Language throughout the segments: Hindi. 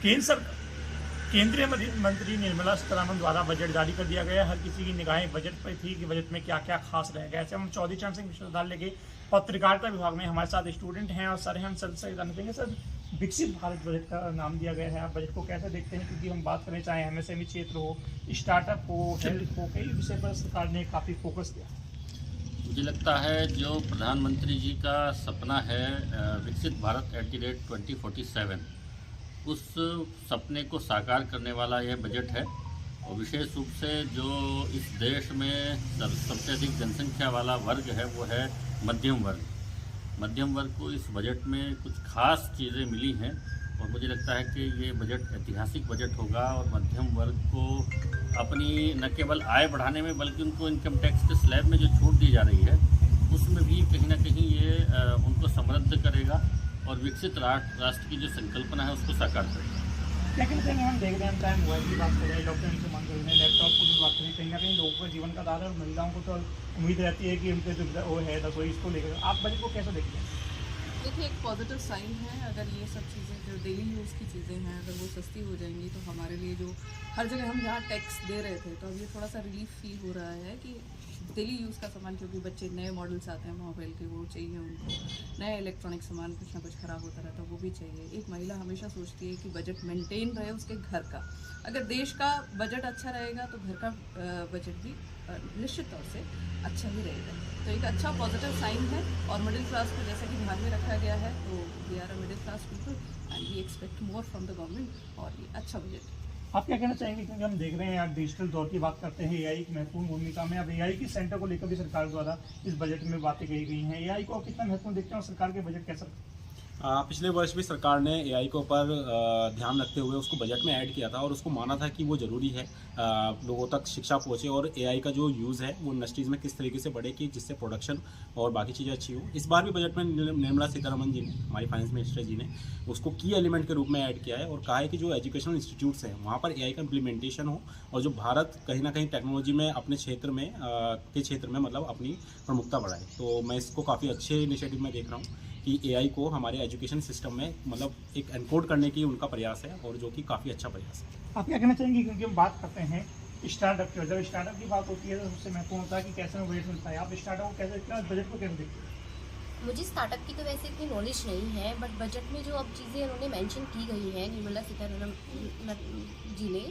केंद्र सरकार केंद्रीय मंत्री निर्मला सीतारमण द्वारा बजट जारी कर दिया गया। हर किसी की निगाहें बजट पर थी कि बजट में क्या क्या खास रहेगा। ऐसे हम चौधरी चरण सिंह विश्वविद्यालय के पत्रकारिता विभाग में हमारे साथ स्टूडेंट हैं और सर हैं, हम सर से जानना चाहेंगे। सर, विकसित भारत बजट का नाम दिया गया है, आप बजट को कैसे देखते हैं? क्योंकि हम बात करें चाहे एमएसएमई क्षेत्र हो, स्टार्टअप हो, हेल्थ हो, कई विषय पर सरकार ने काफ़ी फोकस किया। मुझे लगता है जो प्रधानमंत्री जी का सपना है विकसित भारत @ 2047, उस सपने को साकार करने वाला यह बजट है। और विशेष रूप से जो इस देश में सबसे अधिक जनसंख्या वाला वर्ग है वो है मध्यम वर्ग। मध्यम वर्ग को इस बजट में कुछ खास चीज़ें मिली हैं और मुझे लगता है कि ये बजट ऐतिहासिक बजट होगा और मध्यम वर्ग को अपनी न केवल आय बढ़ाने में बल्कि उनको इनकम टैक्स के स्लैब में जो छूट दी जा रही है उसमें भी कहीं ना कहीं ये उनको समृद्ध करेगा और विकसित राष्ट्र की जो संकल्पना है उसको साकार करेगा। लेकिन कहीं हम देख रहे हैं, चाहे मोबाइल की बात करें, इलेक्ट्रॉनिक सामान कर रहे हैं, लैपटॉप की बात करें, कहीं ना कहीं लोगों का जीवन का आधार है और महिलाओं को तो उम्मीद रहती है कि उनके जो वो है रसोई, इसको लेकर आप बजट को कैसे देखते हैं? देखिए, एक पॉजिटिव साइन है। अगर ये सब चीज़ें जो डेली यूज़ की चीज़ें हैं अगर वो सस्ती हो जाएंगी तो हमारे लिए जो हर जगह हम जहाँ टैक्स दे रहे थे तो अब ये थोड़ा सा रिलीफ फील हो रहा है कि डेली यूज़ का सामान, क्योंकि बच्चे नए मॉडल्स आते हैं मोबाइल के, वो चाहिए उनको, नया इलेक्ट्रॉनिक सामान कुछ ना कुछ ख़राब होता रहता है वो भी चाहिए। एक महिला हमेशा सोचती है कि बजट मेंटेन रहे उसके घर का। अगर देश का बजट अच्छा रहेगा तो घर का बजट भी निश्चित तौर से अच्छा ही रहेगा। तो एक अच्छा पॉजिटिव साइन है। और मिडिल क्लास को जैसा कि ध्यान में रखा गया है तो we are a middle class people and we expect more from the government और ये अच्छा बजट है। आप क्या कहना चाहेंगे? क्योंकि हम देख रहे हैं आज डिजिटल दौर की बात करते हैं, एआई की महत्वपूर्ण भूमिका में। अब एआई की सेंटर को लेकर भी सरकार द्वारा इस बजट में बातें कही गई हैं। एआई को कितना महत्वपूर्ण देखते हैं और सरकार के बजट कैसा? पिछले वर्ष भी सरकार ने एआई के ऊपर ध्यान रखते हुए उसको बजट में ऐड किया था और उसको माना था कि वो ज़रूरी है, लोगों तक शिक्षा पहुँचे और एआई का जो यूज़ है वो इंडस्ट्रीज़ में किस तरीके से बढ़े कि जिससे प्रोडक्शन और बाकी चीज़ें अच्छी हो। इस बार भी बजट में निर्मला सीतारमण जी ने, हमारी फाइनेंस मिनिस्टर जी ने, उसको की एलिमेंट के रूप में ऐड किया है और कहा है कि जो एजुकेशनल इंस्टीट्यूट्स हैं वहाँ पर एआई का इम्प्लीमेंटेशन हो और जो भारत कहीं ना कहीं टेक्नोलॉजी में अपने क्षेत्र में मतलब अपनी प्रमुखता बढ़ाए। तो मैं इसको काफ़ी अच्छे इनिशिएटिव में देख रहा हूँ कि एआई को हमारे एजुकेशन सिस्टम में मतलब एक एनकोड करने की उनका प्रयास है और जो कि काफ़ी अच्छा प्रयास है। आप क्या कहना चाहेंगे? क्योंकि हम बात करते हैं स्टार्टअप की, जब स्टार्टअप की बात होती है तो सबसे महत्वपूर्ण होता है कि कैसे में बजट मिलता है। आप स्टार्टअप को कैसे देखते हैं, बजट को कैसे देखते हैं? मुझे स्टार्टअप की तो वैसे इतनी नॉलेज नहीं है, बट बजट में जो अब चीज़ें उन्होंने मेंशन की गई हैं निर्मला सीतारमण जी ने,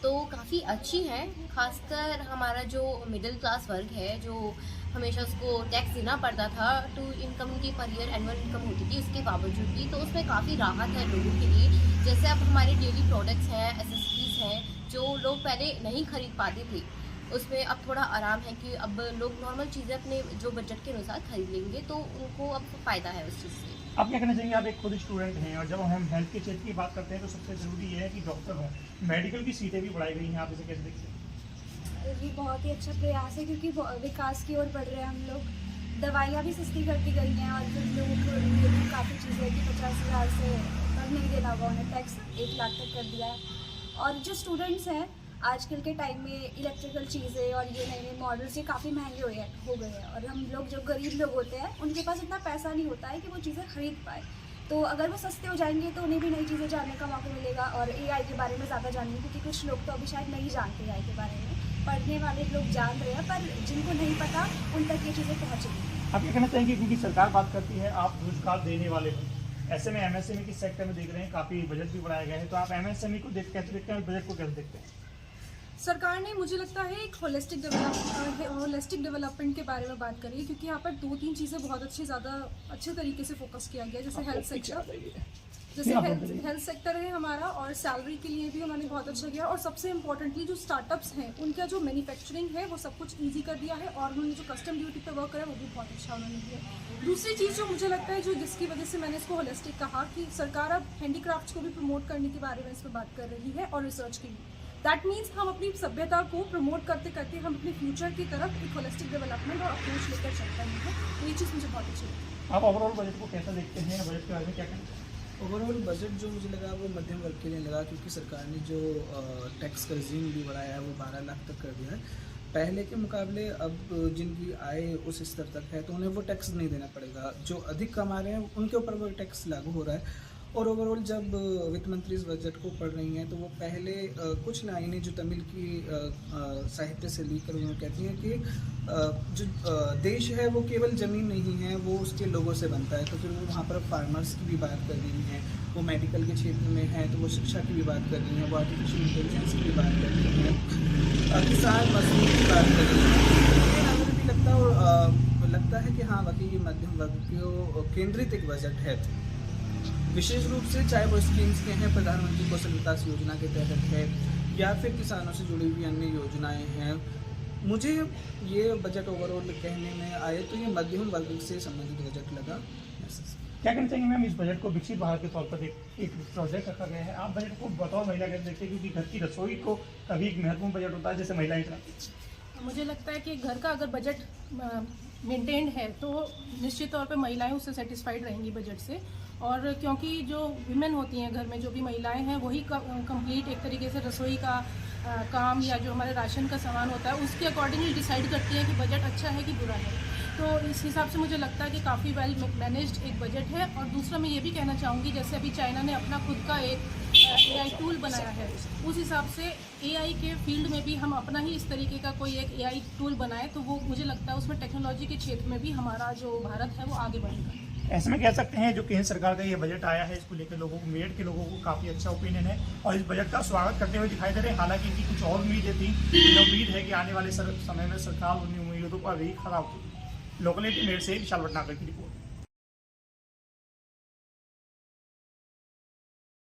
तो काफ़ी अच्छी है। खासकर हमारा जो मिडिल क्लास वर्ग है जो हमेशा उसको टैक्स देना पड़ता था, टू इनकम की पर ईयर एनुअल इनकम होती थी उसके बावजूद भी, तो उसमें काफ़ी राहत है लोगों के लिए। जैसे अब हमारे डेली प्रोडक्ट्स हैं, एसेसरीज हैं जो लोग पहले नहीं खरीद पाते थे, उसमें अब थोड़ा आराम है कि अब लोग नॉर्मल चीज़ें अपने जो बजट के अनुसार खरीद लेंगे, तो उनको अब फ़ायदा है उस चीज़ से। आप क्या कहना चाहेंगे? आप एक खुद स्टूडेंट हैं और जब हम हेल्थ के क्षेत्र की बात करते हैं तो सबसे ज़रूरी है कि डॉक्टर हों, मेडिकल की सीटें भी बढ़ाई गई हैं, आप इसे कैसे देखते हैं? ये बहुत ही अच्छा प्रयास है क्योंकि विकास की ओर बढ़ रहे हैं हम लोग। दवाइयाँ भी सस्ती कर दी गई हैं और फिर लोगों को ये भी काफ़ी चीज़ें कि 50,000 से कम नहीं देना होगा उन्हें, टैक्स 1 लाख तक कर दिया है। और जो स्टूडेंट्स हैं आजकल के टाइम में इलेक्ट्रिकल चीज़ें और ये नए नए मॉडल्स ये काफ़ी महंगे हो गए हैं और हम लोग जो गरीब लोग होते हैं उनके पास इतना पैसा नहीं होता है कि वो चीज़ें खरीद पाए। तो अगर वो सस्ते हो जाएंगे तो उन्हें भी नई चीज़ें जानने का मौका मिलेगा और एआई के बारे में ज़्यादा जानेंगे, क्योंकि कुछ लोग तो अभी शायद नहीं जानते एआई के बारे में। पढ़ने वाले लोग जान रहे हैं पर जिनको नहीं पता उन तक ये चीज़ें पहुँचेंगी। आप क्या कहना चाहेंगे? क्योंकि सरकार बात करती है आप रोजगार देने वाले हो, ऐसे में एमएसएमई के सेक्टर में देख रहे हैं काफ़ी बजट भी बढ़ाया गया है, तो आप एमएसएमई को कैसे देखते हैं और बजट को कैसे देखते हैं? सरकार ने मुझे लगता है एक होलिस्टिक डेवलपमेंट के बारे में बात करी है, क्योंकि यहाँ पर 2-3 चीज़ें बहुत अच्छे तरीके से फोकस किया गया है। जैसे हेल्थ सेक्टर है हमारा और सैलरी के लिए भी उन्होंने बहुत अच्छा किया और सबसे इम्पोर्टेंटली जो स्टार्टअप्स हैं उनका जो मैन्युफैक्चरिंग है वो सब कुछ ईजी कर दिया है और उन्होंने जो कस्टम ड्यूटी पर वर्क करा है वो भी बहुत अच्छा उन्होंने किया। दूसरी चीज़ जो मुझे लगता है जो जिसकी वजह से मैंने इसको होलिस्टिक कहा कि सरकार अब हैंडीक्राफ्ट्स को भी प्रमोट करने के बारे में इस पर बात कर रही है और रिसर्च के लिए। दैट मीन्स हम अपनी सभ्यता को प्रमोट करते करते हम अपने फ्यूचर की तरफ एक होलिस्टिक डेवलपमेंट और अप्रोच लेकर चल रहे हैं, तो ये चीज़ मुझे बहुत अच्छी लगती है। आप ओवरऑल बजट को कैसा देखते हैं? बजट के बारे में क्या कहना चाहेंगे? ओवरऑल बजट जो मुझे लगा वो मध्यम वर्ग के लिए लगा, क्योंकि सरकार ने जो टैक्स का रिजीम भी बढ़ाया है वो 12 लाख तक कर दिया है। पहले के मुकाबले अब जिनकी आय उस स्तर तक है तो उन्हें वो टैक्स नहीं देना पड़ेगा, जो अधिक कमा रहे हैं उनके ऊपर वो टैक्स लागू हो रहा है। और ओवरऑल जब वित्त मंत्री इस बजट को पढ़ रही हैं तो वो पहले कुछ लाइनें जो तमिल की साहित्य से लेकर उन्होंने कहती हैं कि जो देश है वो केवल ज़मीन नहीं है, वो उसके लोगों से बनता है। तो फिर वो वहाँ पर फार्मर्स की भी बात कर रही हैं, वो मेडिकल के क्षेत्र में है तो वो शिक्षा की भी बात कर रही हैं, वो आर्टिफिशियल इंटेलिजेंस की भी बात कर रही हैं, किसान मजदूर की बात कर रही हैं। हमें भी लगता है कि हाँ वाकई ये मध्यम वर्ग को केंद्रित एक बजट है, विशेष रूप से चाहे वो स्कीम्स के हैं, प्रधानमंत्री कौशल विकास योजना के तहत है या फिर किसानों से जुड़ी हुई अन्य योजनाएं हैं। मुझे ये बजट ओवरऑल कहने में आए तो ये मध्यम वर्ग से संबंधित बजट लगा। क्या कहना चाहेंगे मैम, इस बजट को विकसित भारत के तौर पर एक प्रोजेक्ट रखा गया है, आप बजट को बतौर महिला कैसे देखते हैं, क्योंकि घर की रसोई को कभी एक महत्वपूर्ण बजट होता है जैसे महिलाएं चलाती हैं। मुझे लगता है कि घर का अगर बजट मेंटेन्ड है तो निश्चित तौर पे महिलाएं उससे सेटिस्फाइड रहेंगी बजट से। और क्योंकि जो विमेन होती हैं घर में, जो भी महिलाएं हैं, वही कंप्लीट एक तरीके से रसोई का काम या जो हमारे राशन का सामान होता है उसके अकॉर्डिंगली डिसाइड करती हैं कि बजट अच्छा है कि बुरा है। तो इस हिसाब से मुझे लगता है कि काफ़ी वेल मैनेज्ड एक बजट है। और दूसरा मैं ये भी कहना चाहूँगी, जैसे अभी चाइना ने अपना खुद का एक AI टूल बनाया है, उस हिसाब से AI के फील्ड में भी हम अपना ही इस तरीके का कोई एक AI टूल बनाए तो वो मुझे लगता है उसमें टेक्नोलॉजी के क्षेत्र में भी हमारा जो भारत है वो आगे बढ़ेगा। ऐसे में कह सकते हैं जो केंद्र सरकार का ये बजट आया है इसको लेकर लोगों को, मेरठ के लोगों को काफ़ी अच्छा ओपिनियन है और इस बजट का स्वागत करते हुए दिखाई दे रहे हैं। हालांकि इनकी कुछ और उम्मीदें थी, उम्मीद है कि आने वाले समय में सरकार उन उम्मीदों पर भी खरा होगी। लोकल मेरठ से विशाल भटनागर की रिपोर्ट।